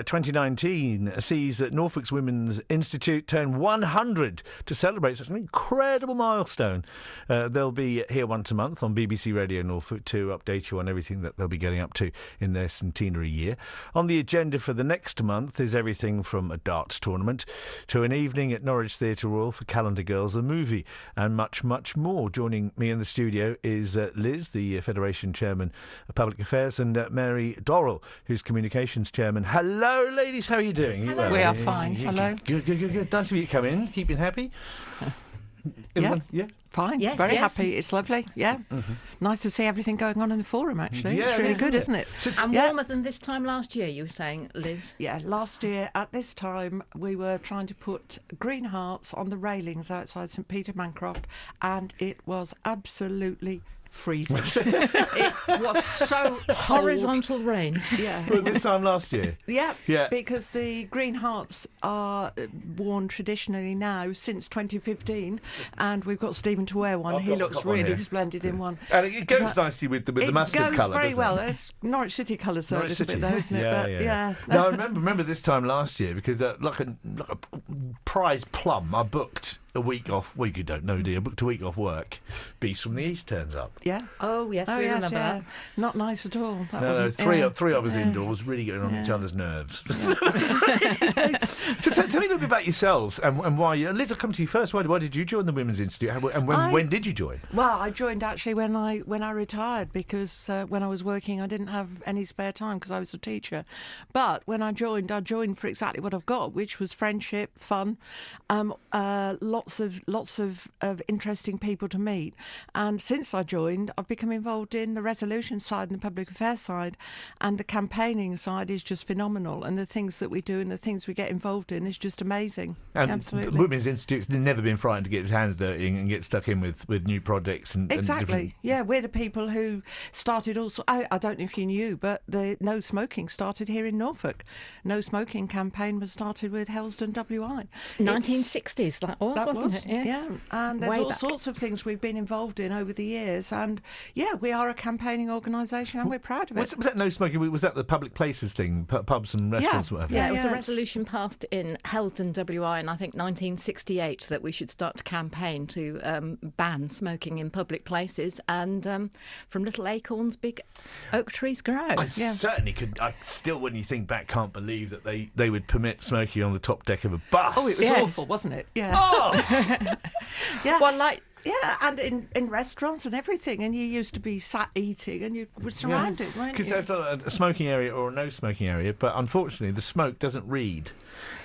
2019 sees that Norfolk's Women's Institute turn 100 to celebrate such an incredible milestone. They'll be here once a month on BBC Radio Norfolk to update you on everything that they'll be getting up to in their centenary year. On the agenda for the next month is everything from a darts tournament to an evening at Norwich Theatre Royal for Calendar Girls, a movie, and much, much more. Joining me in the studio is Liz, the Federation Chairman of Public Affairs, and Mary Dorrell, who's Communications Chairman. Hello, ladies. How are you doing? Hello. We are fine. Hello. Good. Nice of you to come in. Keeping happy? Yeah. Fine. Yes, Very yes. happy. It's lovely. Yeah. Mm-hmm. Nice to see everything going on in the forum, actually. Yeah, it's really good, isn't it? And warmer than this time last year, you were saying, Liz? Yeah, last year at this time we were trying to put green hearts on the railings outside St Peter Mancroft, and it was absolutely freezing. It was so Horizontal cold. rain. Yeah. Well, this time last year? Yeah, Yeah. because the green hearts are worn traditionally now since 2015, and we've got Stephen to wear one. He looks really splendid in one. And it goes nicely with the mustard colour, It goes very doesn't well. it? It's Norwich City colours, though, Norwich a little City. bit, though, isn't it? Yeah. But, No, I remember this time last year because like a prize plum, I booked a week off. Well, you don't know, dear. I booked a week off work. Beast from the East turns up. Yeah. Oh, yes, we remember that. Not nice at all. That No, wasn't, three of us indoors, really getting on each other's nerves. So tell me a little bit about yourselves and why. Liz, I'll come to you first. Why did you join the Women's Institute? And when did you join? Well, I joined actually when I retired, because when I was working I didn't have any spare time because I was a teacher. But when I joined for exactly what I've got, which was friendship, fun, lots of interesting people to meet. And since I joined, I've become involved in the resolution side and the public affairs side, and the campaigning side is just phenomenal. And the things that we do and the things we get involved in is just amazing. And absolutely. the Women's Institute's never been frightened to get its hands dirty and get stuck in with new projects and Exactly. Yeah, we're the people who started also. I don't know if you knew, but the No Smoking started here in Norfolk. No Smoking campaign was started with Helsden WI. 1960s, wasn't it? Yes. Yeah. And there's Way all back. sorts of things we've been involved in over the years. And yeah, we are a campaigning organisation and we're proud of it. Was that no smoking? Was that the public places thing, pubs and restaurants, whatever? Yeah, it was a it's- resolution passed in Helsden WI in, I think, 1968 that we should start to campaign to ban smoking in public places, and from little acorns, big oak trees grow. I certainly could. I still, when you think back, can't believe that they would permit smoking on the top deck of a bus. Oh, it was awful, wasn't it? Yeah. Oh! Yeah. Well, Yeah, and in restaurants and everything, and you used to be sat eating and you were surrounded, weren't Because you? there's a smoking area or a no smoking area, but unfortunately the smoke doesn't read.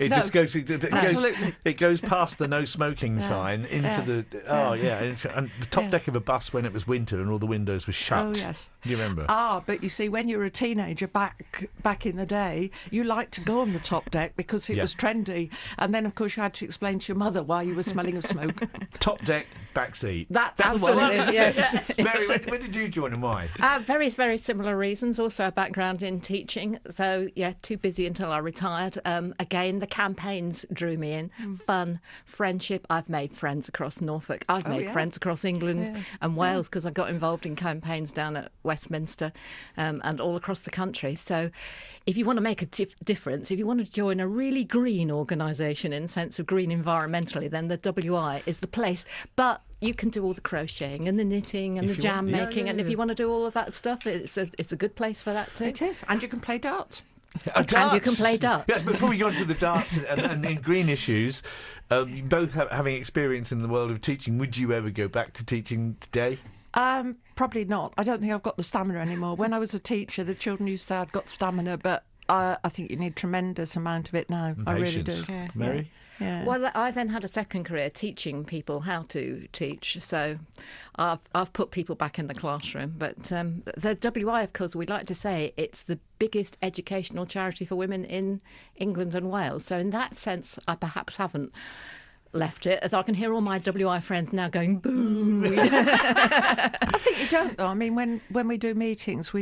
It No, just goes. absolutely. It goes past the no smoking sign into the. Oh yeah, and the top deck of a bus when it was winter and all the windows were shut. Oh, yes. Do you remember? But you see, when you were a teenager back in the day, you liked to go on the top deck because it was trendy, and then of course you had to explain to your mother why you were smelling of smoke. Top deck, back seat. That's the what one. it is. Yes. Mary, when did you join and why? very, very similar reasons. Also a background in teaching. So, yeah, too busy until I retired. Again, the campaigns drew me in. Fun, friendship. I've made friends across Norfolk. I've made friends across England and Wales because I got involved in campaigns down at Westminster and all across the country. So if you want to make a difference, if you want to join a really green organisation in the sense of green environmentally, then the WI is the place. But you can do all the crocheting and the knitting and the jam making, and if you want to do all of that stuff, it's a good place for that too. It is, and you can play darts. And you can play darts. Yes, before we go on to the darts and in green issues, both having experience in the world of teaching, would you ever go back to teaching today? Probably not. I don't think I've got the stamina anymore. When I was a teacher, the children used to say I'd got stamina, but I think you need a tremendous amount of it now. And I patience. really do. Yeah. Mary? Yeah. Well, I then had a second career teaching people how to teach. So I've put people back in the classroom. But the WI, of course, we'd like to say it's the biggest educational charity for women in England and Wales. So in that sense, I perhaps haven't left it, as I can hear all my WI friends now going, boo. I think you don't, though. I mean, when we do meetings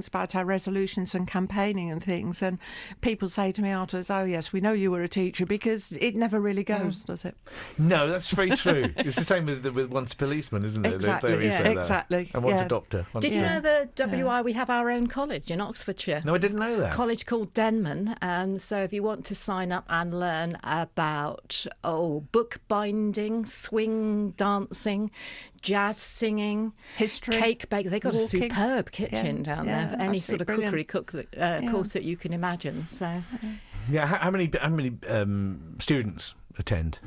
about our resolutions and campaigning and things, and people say to me afterwards, oh, yes, we know you were a teacher, because it never really goes, does it? No, that's very true. It's the same with once a policeman, isn't it? Exactly, They say that. exactly. And once a doctor. Did you know the WI, we have our own college in Oxfordshire? No, I didn't know that. College called Denman. So if you want to sign up and learn about bookbinding, swing dancing, jazz singing, history, cake baking, they've got walking. A superb kitchen down there for any sort of brilliant. cookery course that you can imagine. So, yeah, how many students attend?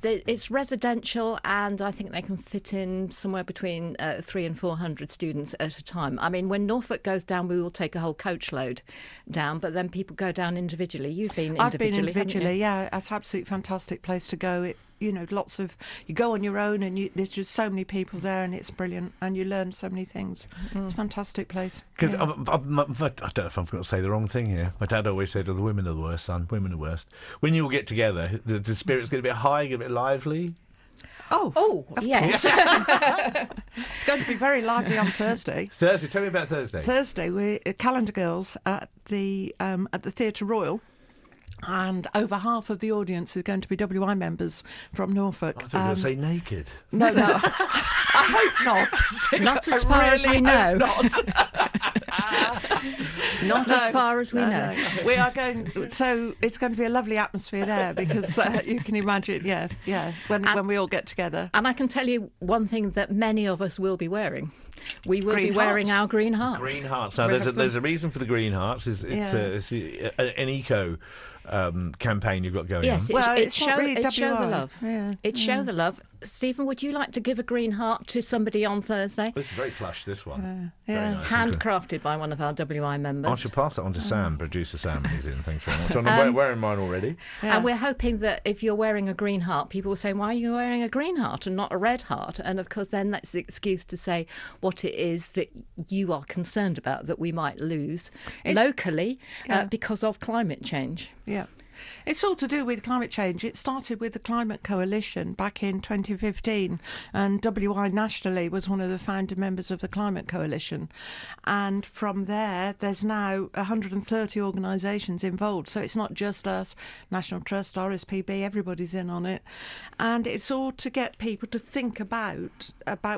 It's residential, and I think they can fit in somewhere between 300 and 400 students at a time. I mean, when Norfolk goes down, we will take a whole coach load down, but then people go down individually. You've been individually. I've been individually, haven't you? yeah. It's an absolutely fantastic place to go. You go on your own, and there's just so many people there, and it's brilliant, and you learn so many things. It's a fantastic place. Because I don't know if I'm going to say the wrong thing here. My dad always said, the women are the worst, son. Women are worst. When you all get together, the spirit's get a bit high, get a bit lively. Oh, yes. It's going to be very lively on Thursday. Thursday, tell me about Thursday. Thursday, we're Calendar Girls at the Theatre Royal. And over half of the audience are going to be WI members from Norfolk. I thought you were going to say naked. No. I hope not. Not as far as we know. Not as far as we know. We are going. So it's going to be a lovely atmosphere there, because you can imagine, when we all get together. And I can tell you one thing that many of us will be wearing. We will be wearing our green hearts. Green hearts. Now, there's a reason for the green hearts. It's an eco campaign you've got going on. Yes, it's show the love. Yeah. It's show the love. Stephen, would you like to give a green heart to somebody on Thursday? This is very plush, this one. Yeah. Nice. Handcrafted by one of our WI members. I should pass it on to Sam, producer Sam, when he's in. Thanks very much. I'm wearing mine already. Yeah. And we're hoping that if you're wearing a green heart, people will say, why are you wearing a green heart and not a red heart? And of course, then that's the excuse to say what it is that you are concerned about that we might lose locally because of climate change. Yeah. It's all to do with climate change. It started with the Climate Coalition back in 2015, and WI nationally was one of the founder members of the Climate Coalition. And from there, there's now 130 organisations involved. So it's not just us, National Trust, RSPB, everybody's in on it. And it's all to get people to think about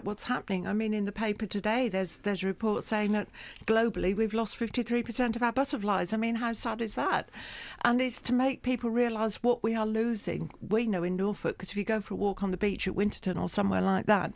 what's happening. I mean, in the paper today, there's a report saying that globally we've lost 53% of our butterflies. I mean, how sad is that? And it's to make people realise what we are losing. We know in Norfolk, because if you go for a walk on the beach at Winterton or somewhere like that,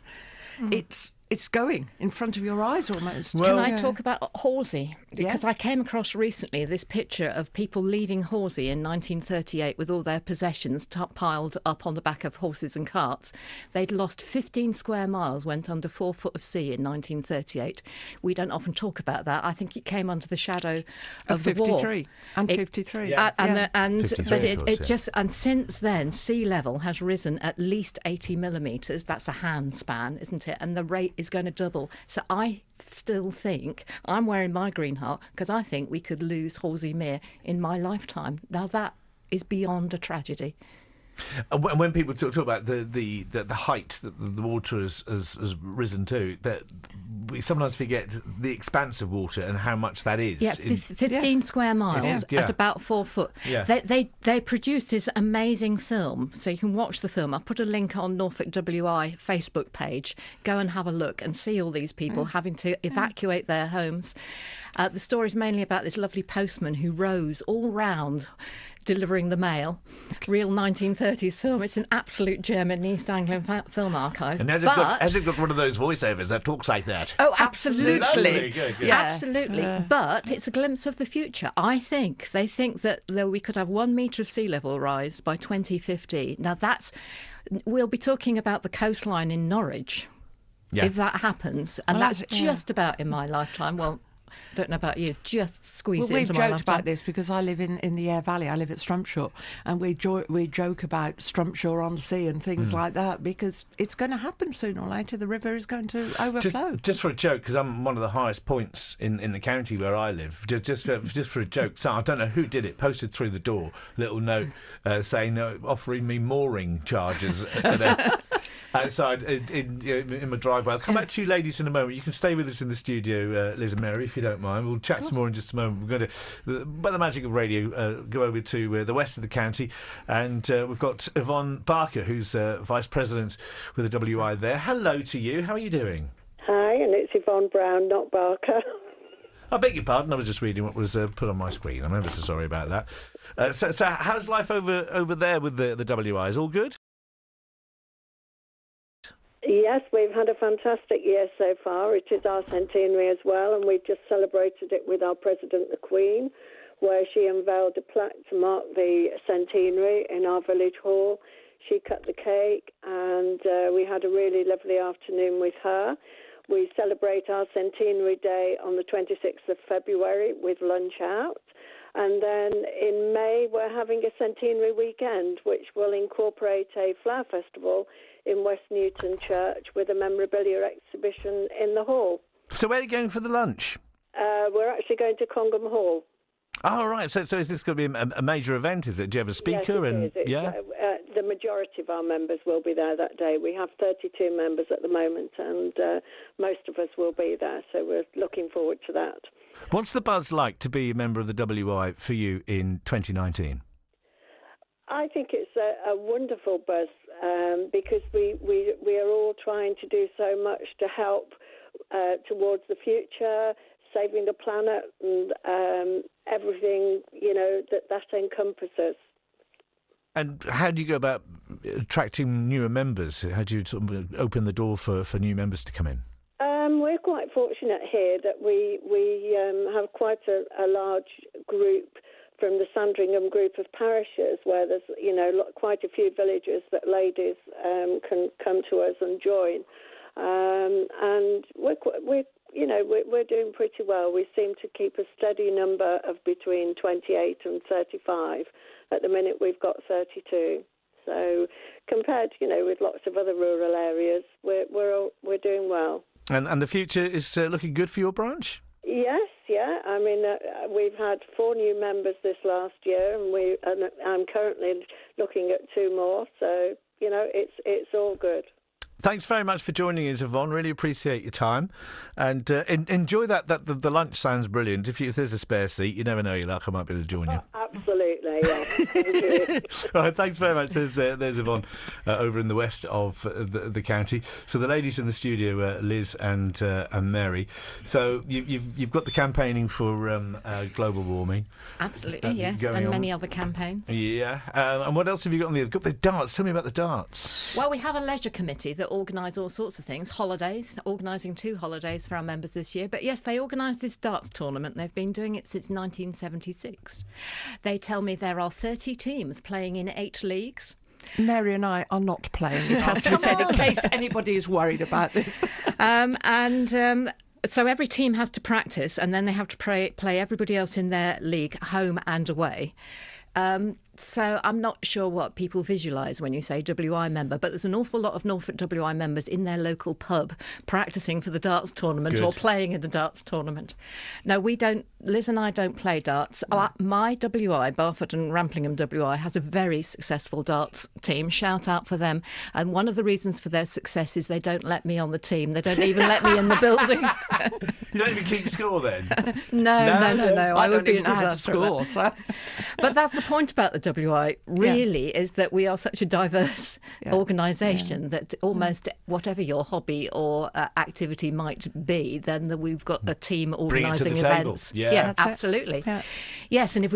it's going in front of your eyes almost. Can I talk about Horsey? Because Yes. I came across recently this picture of people leaving Horsey in 1938 with all their possessions piled up on the back of horses and carts. They'd lost 15 square miles, went under 4 foot of sea in 1938. We don't often talk about that. I think it came under the shadow of the war. 53 and 53. Yeah. And 53, but of course, it just, and since then sea level has risen at least 80 millimetres. That's a hand span, isn't it? And the rate is going to double. So I still think I'm wearing my green heart because I think we could lose Horsey Mere in my lifetime. Now that is beyond a tragedy. When people talk about the height that the water has risen to, that we sometimes forget the expanse of water and how much that is. Yeah, 15 square miles at about 4 foot. Yeah. They produced this amazing film, so you can watch the film. I'll put a link on Norfolk WI Facebook page. Go and have a look and see all these people having to evacuate their homes. The story's mainly about this lovely postman who rows all round delivering the mail. Real 1930s film. It's an absolute gem in the East Anglian Film Archive. And has it got one of those voiceovers that talks like that? Oh, absolutely. Lovely. Good. Yeah. Absolutely. But it's a glimpse of the future. I think they think that we could have 1 metre of sea level rise by 2050. Now we'll be talking about the coastline in Norwich if that happens. And that's just about in my lifetime. Well, Don't know about you, just squeeze Well, it we've into my joked lifetime. about this because I live in the Aire Valley. I live at Strumpshaw, and we joke about Strumpshaw on Sea and things like that because it's going to happen sooner or later. The river is going to overflow. Just for a joke, because I'm one of the highest points in the county where I live. Just for a joke, so I don't know who did it. Posted through the door, little note saying offering me mooring charges outside in my driveway. I'll come back to you ladies in a moment. You can stay with us in the studio, Liz and Mary, if you don't mind. We'll chat some more in just a moment. We're going to, by the magic of radio, go over to the west of the county, and we've got Yvonne Barker, who's Vice President with the WI there. Hello to you. How are you doing? Hi, and it's Yvonne Browne, not Barker. I beg your pardon. I was just reading what was put on my screen. I'm ever so sorry about that. So how's life over there with the WI? Is all good? Yes, we've had a fantastic year so far. It is our centenary as well, and we've just celebrated it with our President, the Queen, where she unveiled a plaque to mark the centenary in our village hall. She cut the cake, and we had a really lovely afternoon with her. We celebrate our centenary day on the 26th of February with lunch out. And then in May, we're having a centenary weekend, which will incorporate a flower festival in West Newton Church with a memorabilia exhibition in the hall. So where are you going for the lunch? We're actually going to Congham Hall. Oh, right. So is this going to be a major event, is it? Do you have a speaker? Yes, it is. Yeah? The majority of our members will be there that day. We have 32 members at the moment, and most of us will be there, so we're looking forward to that. What's the buzz like to be a member of the WI for you in 2019? I think it's a wonderful buzz because we are all trying to do so much to help towards the future, saving the planet and everything, that encompasses. And how do you go about attracting newer members? How do you sort of open the door for new members to come in? We're quite fortunate here that we have quite a large group from the Sandringham group of parishes, where there's quite a few villages that ladies can come to us and join, and we're doing pretty well. We seem to keep a steady number of between 28 and 35. At the minute, we've got 32. So compared, with lots of other rural areas, we're doing well. And the future is looking good for your branch? Yes, yeah. I mean, we've had 4 new members this last year, and I'm currently looking at 2 more. So, it's all good. Thanks very much for joining us, Yvonne. Really appreciate your time, and enjoy that. The lunch sounds brilliant. If there's a spare seat, you never know your luck. I might be able to join you. Oh, absolutely, yeah. Thank you. All right, thanks very much. There's Yvonne over in the west of the county. So the ladies in the studio, Liz and Mary. So you've got the campaigning for global warming. Absolutely, yes, and many other campaigns. Yeah, and what else have you got on the? Got the darts. Tell me about the darts. Well, we have a leisure committee that organise all sorts of things. Holidays, organising 2 holidays for our members this year. But yes, they organise this darts tournament. They've been doing it since 1976. They tell me there are 30 teams playing in 8 leagues. Mary and I are not playing. It has to be said in case anybody is worried about this. So every team has to practice, and then they have to play everybody else in their league, home and away. So I'm not sure what people visualise when you say WI member, but there's an awful lot of Norfolk WI members in their local pub practising for the darts tournament or playing in the darts tournament. No, we don't. Liz and I don't play darts. My WI, Barford and Ramplingham WI, has a very successful darts team. Shout out for them. And one of the reasons for their success is they don't let me on the team. They don't even let me in the building. You don't even keep score then? No. I would don't be even know how to disaster. score. So. But that's the point about the WI, really, is that we are such a diverse organisation that almost whatever your hobby or activity might be, then we've got a team organising events. Yeah, absolutely. Yeah. Yes, and if we